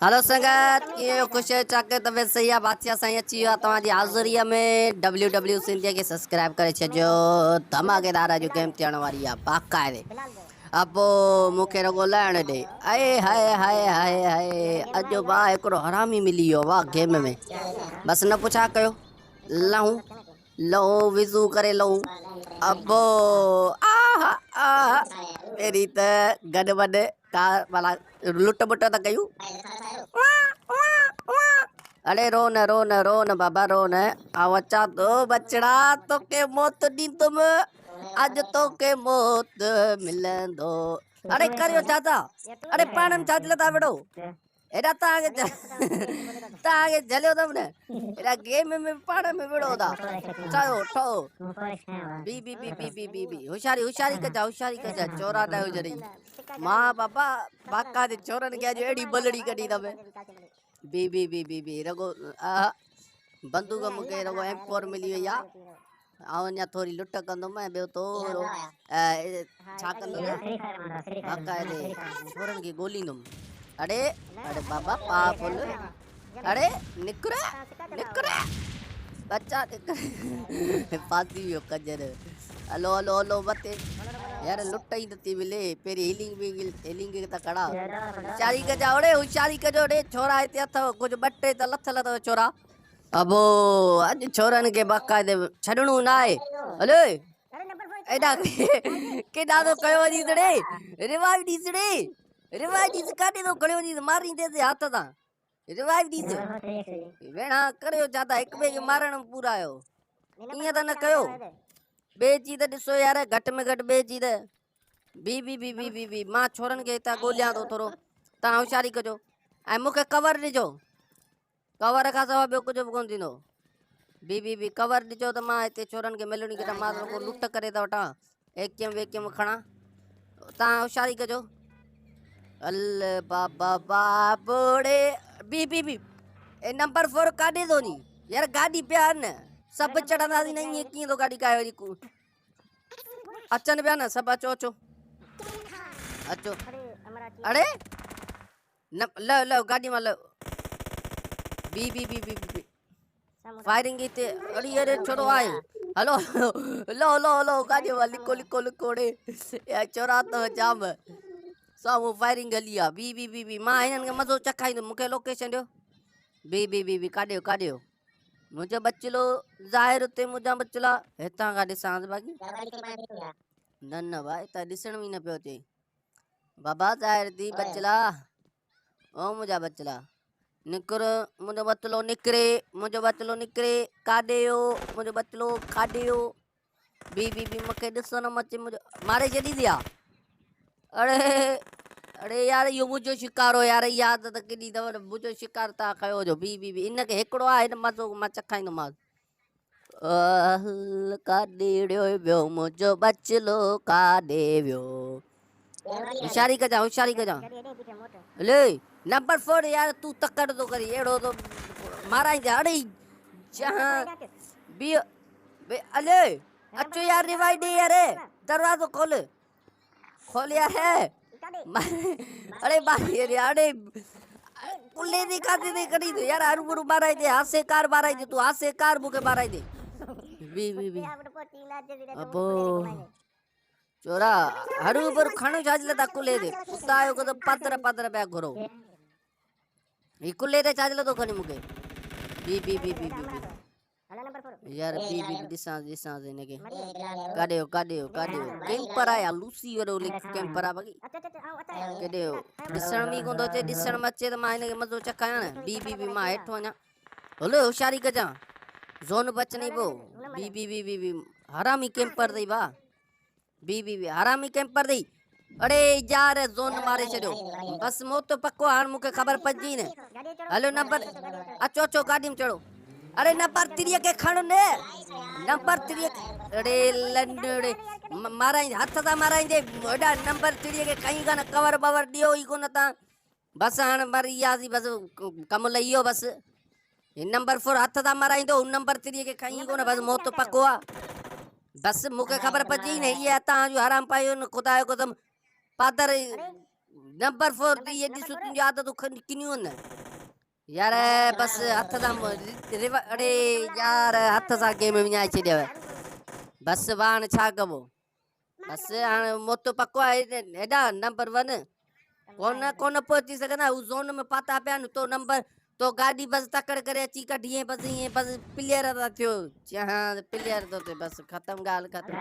hello संगत ये खुश है चाके तबे सही है बादशाह साईं अची वियो आहे तव्हांजी हाज़ुरीअ में WW सिंधिया खे सब्सक्राइब करे छॾियो धमाकेदार जो गेम थियण वारी आहे बाक़ाइदे अब मूंखे रुगो लहण ॾे अए हाय हाय हाय हाय अॼु वाह हिकिड़ो हरामी मिली वियो वाह गेम में बसि न पुछा कयो लहूं लहूं विज़ू करे लहूं अबो आहा आहा पहिरीं त गॾु वॾु का भला लुट बुट त कयूं अरे रो न रो न रो न बाबा रो न आओ अचा तो बचड़ा तोके मौत ॾींदुम अॼु तोके मौत मिलंदो अरे करियो चाचा अरे पाण में छा था विड़ो एॾा तव्हांखे झलियो अथव न एॾा गेम में पाण में विड़ो था चयो ठो बी होशियारी होशियारी कजा चोरा न हुजनि मां बाबा बाका जे चोरनि खे अॼु अहिड़ी बलड़ी कढी अथव बी रगो बंदूक मूंखे रगो M4 मिली वई आहे ऐं अञा थोरी लुट कंदुमि ऐं ॿियो थोरो छा कंदुमि बाक़ाइदे छोरनि खे ॻोल्हींदुमि अरे अरे बाबा पापुल अरे निकिर निकिर बच्चा निकिर फासी वियो कंजर हलो हलो हलो मथे यार लुट ई नथी मिले पहिरीं हीलिंग त कड़ा होशियारी कजा ओड़े होशियारी कजो ओड़े छोरा हिते अथव कुझु ॿ टे त लथल अथव छोरा अबो अॼु छोरनि खे बाक़ाइदे छॾणो न आहे हलो एॾा केॾा थो कयो वञी ॾे रिवाइव ॾीस काॾे थो खणियो वञी मारींदे हथ सां रिवाइव ॾीस भेणा करियो छा था हिक ॿिए खे मारण में पूरा आहियो ईअं त न कयो ॿिए जी त ॾिसो यार घटि में घटि ॿिए जी त बी मां छोरनि खे हितां ॻोल्हियां थो थोरो तव्हां होशियारी कजो ऐं मूंखे कवर ॾिजो कवर खां सवाइ ॿियो कुझु बि कोन थींदो बी कवर ॾिजो त मां हिते छोरनि खे मिलणी करे मां रुगो लुट करे थो वठां एकेम वेकेम खणा तव्हां होशियारी कजो अल बाबा बाबोड़े बी ए नंबर 4 काॾे थो नी यार गाॾी पिया न सभु चढ़ंदासीं न ईअं कीअं थो गाॾी काए वरी अचनि पिया न सभु अचो अचो अचो अड़े न ल गाॾी मां ल बी फायरिंग हिते अड़ी अरे छोड़ो आहे हलो लो गाॾी मां लिको ॾे या चोरा अथव जाम साम्हूं फायरिंग हली आहे बी मां हिननि खे मज़ो चखाईंदुमि मूंखे लोकेशन ॾियो बी काॾियो मुंहिंजो बचलो ज़ाहिर उते मुंहिंजा बचला हितां खां ॾिसांसि बाक़ी न भाई हितां ॾिसण में न पियो अचे बाबा ज़ाहिर थी बचला ओ मुंहिंजा बचला निकिर मुंहिंजो बचलो निकिरे काॾे वियो मुंहिंजो बचलो काॾे वियो बी मूंखे ॾिसण में अचे मुंहिंजो मारे छॾी थी अड़े यार इहो मुंहिंजो शिकार हो यार यादि त केॾी अथव न मुंहिंजो शिकार तव्हां कयो जो बी इनखे हिकिड़ो आहे हिन मज़ो मां चखाईंदोमांसि काॾे वियो मुंहिंजो बचलो काॾे वियो होशियारी कजां ले नंबर 4 यार तूं तकड़ थो करी अहिड़ो तो माराईंदे अड़े बी अले अचो यार रिवाइव ॾे यार दरवाज़ो खोल यार अरे अरे कुल्ले दी काते दे करी दे यार हरू माराई दे हासे कार माराई दे तू हासे कार मुके माराई दे बी अबो चोरा हरू पर खानो चाजले ता कुल्ले दे कुत्ता आयो को तो पात्र पे घरो ई कुल्ले दे चाजले तो खनी मुके बी यार बी दिसा ने के काडियो कैंपर आया लूसी वरो कैंपर आ बाकी केडियो दिसण में कोन तो अचे दिसण में अचे त मां हिन खे मज़ो चखाया न बी मां हेठो वञा हलो होशियारी कजां ज़ोन बच नहीं पो बी हरामी कैंपर दई बा बी हरामी कैंपर दई अरे यार ज़ोन मारे छॾियो बस मौत पक्को हाण मूंखे ख़बर पइजी न हलो नंबर अचो गाॾी में चढ़ो अरे नंबर 3 के खण ने नंबर 3 अरे लंडड़े माराई हाथ ता माराई दे एडा नंबर 3 के कहीं का कवर बवर दियो ई कोन ता बस हाण मरी यासी बस कम लइयो बस नंबर 4 हाथ ता माराई दो नंबर 3 के कहीं कोन बस मौत पक्को आ बस मूंखे ख़बर पइजी न ये ता जो हराम पायो न खुदा को कसम पादर नंबर 4 ते ये ॾिसो तुंहिंजी आदतूं किनियूं आहिनि यार बस हथ सां अड़े यार हथ सां गेम विञाए छॾियव बस वाण छा कबो बस हाणे मोतो पको आहे हेॾा नंबर 1 कोन पहुची सघंदा हू ज़ोन में पाता पिया आहिनि तो नंबर तो गाॾी बस तकड़ करे अची कढी बस ईअं बस प्लेयर था थियो हा प्लेयर थो थिए बस ख़तम ॻाल्हि ख़तम